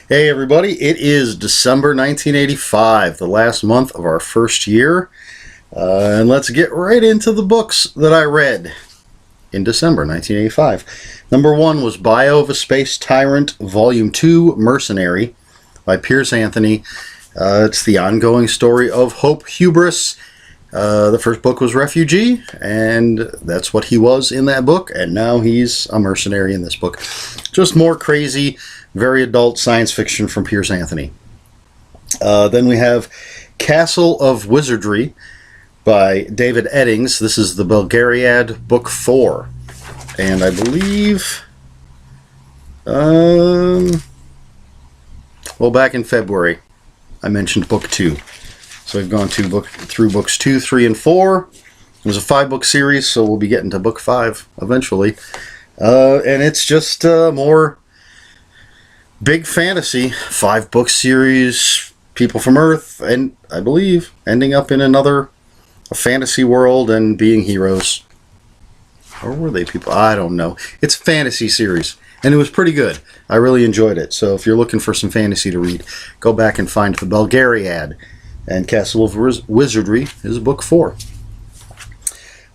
Hey everybody, it is December 1985, the last month of our first year, and let's get right into the books that I read in December 1985. Number one was Bio of a Space Tyrant, Volume 2, Mercenary by Piers Anthony. It's the ongoing story of Hope Hubris. The first book was Refugee, and that's what he was in that book, and now he's a mercenary in this book. Just more crazy, very adult science fiction from Piers Anthony. Then we have Castle of Wizardry by David Eddings. This is the Belgariad, Book 4. And I believe, back in February, I mentioned Book 2. So we've gone through Books 2, 3, and 4. It was a 5-book series, so we'll be getting to Book 5 eventually. And it's just more big fantasy, 5-book series, people from Earth, and I believe ending up in a fantasy world and being heroes. Or were they people? I don't know. It's a fantasy series, and it was pretty good. I really enjoyed it. So if you're looking for some fantasy to read, go back and find the Belgariad. And Castle of Wizardry is Book 4.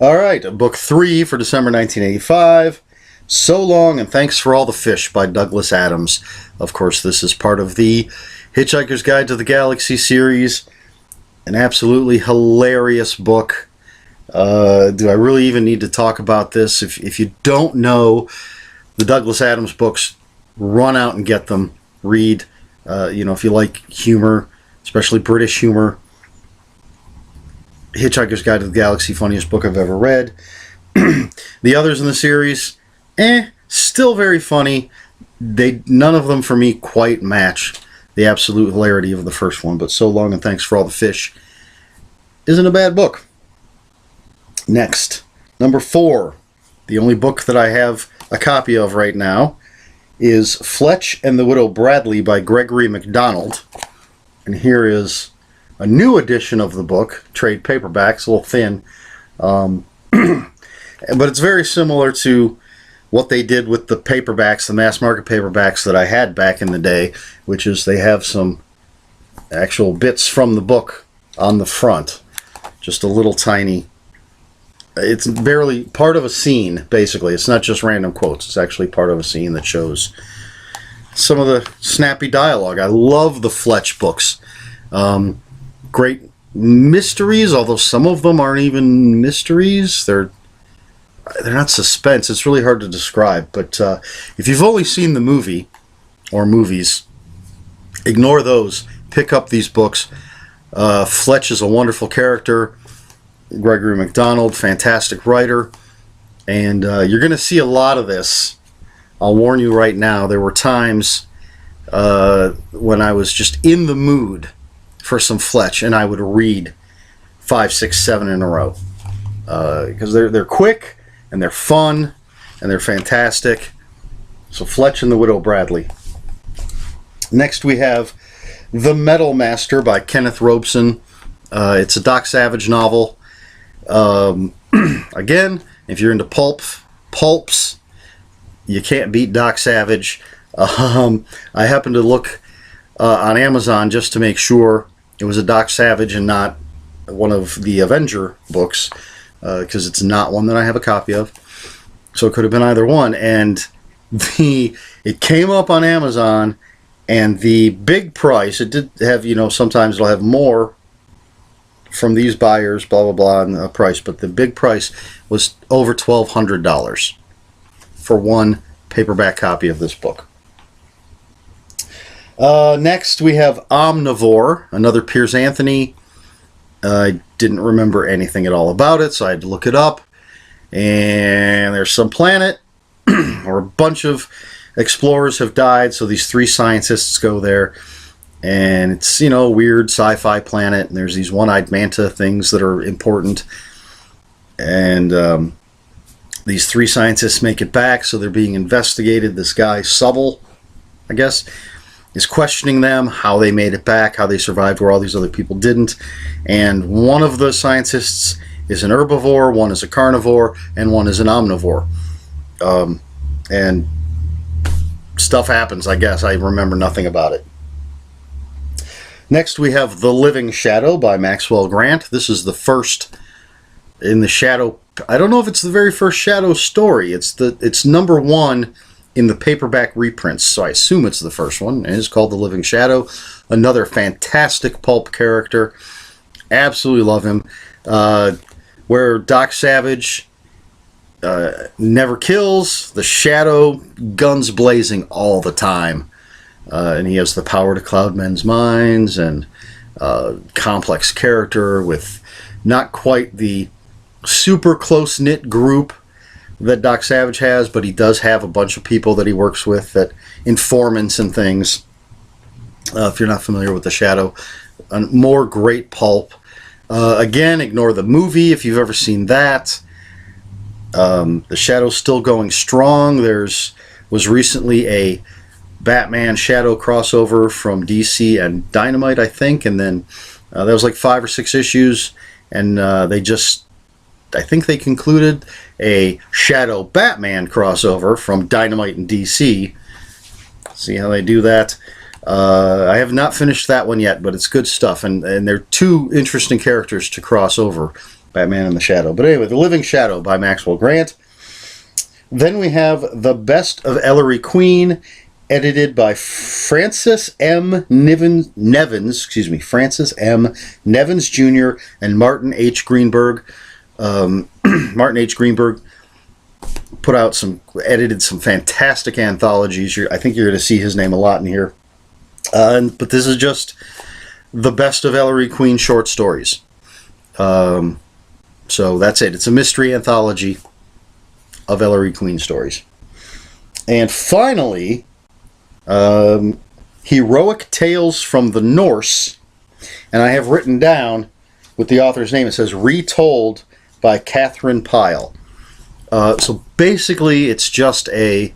All right, Book 3 for December 1985. So Long and Thanks for All the Fish by Douglas Adams. Of course, this is part of the Hitchhiker's Guide to the Galaxy series. An absolutely hilarious book. Do I really even need to talk about this? If you don't know the Douglas Adams books, run out and get them. Read. If you like humor, especially British humor. Hitchhiker's Guide to the Galaxy, funniest book I've ever read. The others in the series, still very funny. None of them for me quite match the absolute hilarity of the first one, but So Long and Thanks for All the Fish isn't a bad book. Next, number 4, the only book that I have a copy of right now, is Fletch and the Widow Bradley by Gregory MacDonald. And here is a new edition of the book, trade paperback. It's a little thin, but it's very similar to what they did with the paperbacks, the mass market paperbacks that I had back in the day, which is they have some actual bits from the book on the front. Just a little tiny, it's barely part of a scene, basically. It's not just random quotes. It's actually part of a scene that shows some of the snappy dialogue. I love the Fletch books. Great mysteries, although some of them aren't even mysteries. They're not suspense. It's really hard to describe. But if you've only seen the movie or movies, ignore those. Pick up these books. Fletch is a wonderful character. Gregory MacDonald, fantastic writer. And you're going to see a lot of this. I'll warn you right now, there were times when I was just in the mood for some Fletch, and I would read 5, 6, 7 in a row. Because they're quick, and they're fun, and they're fantastic. So Fletch and the Widow Bradley. Next we have The Metal Master by Kenneth Robeson. It's a Doc Savage novel. Again, if you're into pulps, you can't beat Doc Savage. I happened to look on Amazon just to make sure it was a Doc Savage and not one of the Avenger books, because it's not one that I have a copy of. So it could have been either one. And it came up on Amazon, and the big price, it did have, sometimes it'll have more from these buyers, blah, blah, blah, and the price, but the big price was over $1,200 for one paperback copy of this book. Next, we have Omnivore, another Piers Anthony. I didn't remember anything at all about it, so I had to look it up. And there's some planet, or a bunch of explorers have died, so these 3 scientists go there. And it's, weird sci-fi planet, and there's these one-eyed manta things that are important. And these 3 scientists make it back, so they're being investigated. This guy, Subble, I guess, is questioning them, how they made it back, how they survived where all these other people didn't. And one of the scientists is an herbivore, one is a carnivore, and one is an omnivore. And stuff happens, I guess. I remember nothing about it. Next, we have The Living Shadow by Maxwell Grant. This is the first in the Shadow. I don't know if it's the very first Shadow story. It's number one in the paperback reprints, so I assume it's the first one. And it's called The Living Shadow. Another fantastic pulp character. Absolutely love him. Where Doc Savage never kills, the Shadow guns blazing all the time. And he has the power to cloud men's minds, and complex character with not quite the super close-knit group that Doc Savage has, but he does have a bunch of people that he works with, that informants and things. If you're not familiar with the Shadow, more great pulp. Again, ignore the movie if you've ever seen that. The Shadow's still going strong. Was recently a Batman Shadow crossover from DC and Dynamite, I think, and then that was like 5 or 6 issues, and I think they concluded a Shadow Batman crossover from Dynamite and DC. See how they do that. I have not finished that one yet, but it's good stuff, and they're 2 interesting characters to cross over, Batman and the Shadow. But anyway, The Living Shadow by Maxwell Grant. Then we have The Best of Ellery Queen, edited by Francis M. Nevins, Francis M. Nevins Jr. and Martin H. Greenberg. Martin H. Greenberg edited some fantastic anthologies. I think you're going to see his name a lot in here. But this is just the best of Ellery Queen short stories. So that's it. It's a mystery anthology of Ellery Queen stories. And finally, Heroic Tales from the Norse, and I have written down with the author's name, it says Retold by Catherine Pyle. So basically it's just a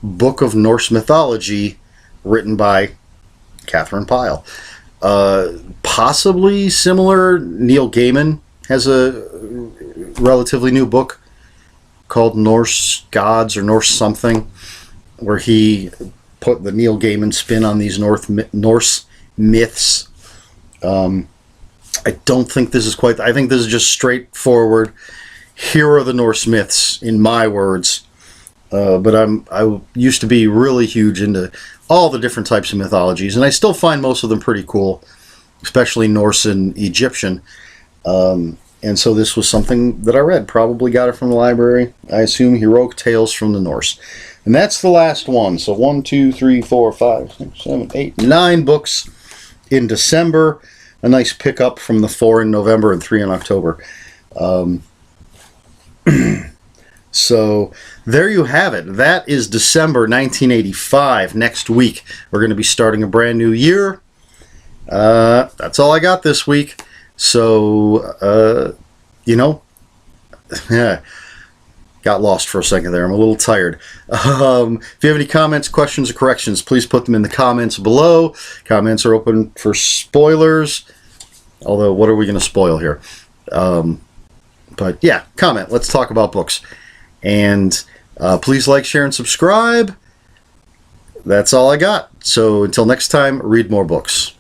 book of Norse mythology written by Catherine Pyle. Possibly similar, Neil Gaiman has a relatively new book called Norse Gods or Norse something, where he put the Neil Gaiman spin on these Norse myths. I don't think this is quite... I think this is just straightforward. Here are the Norse myths, in my words. But I used to be really huge into all the different types of mythologies, and I still find most of them pretty cool, especially Norse and Egyptian. And so this was something that I read. Probably got it from the library. I assume Heroic Tales from the Norse. And that's the last one. So 1, 2, 3, 4, 5, 6, 7, 8, 9 books in December. A nice pickup from the 4 in November and 3 in October. So there you have it. That is December 1985. Next week we're going to be starting a brand new year. That's all I got this week. So, got lost for a second there. I'm a little tired. If you have any comments, questions, or corrections, please put them in the comments below. Comments are open for spoilers. Although, what are we going to spoil here? But yeah, comment. Let's talk about books. And please like, share, and subscribe. That's all I got. So until next time, read more books.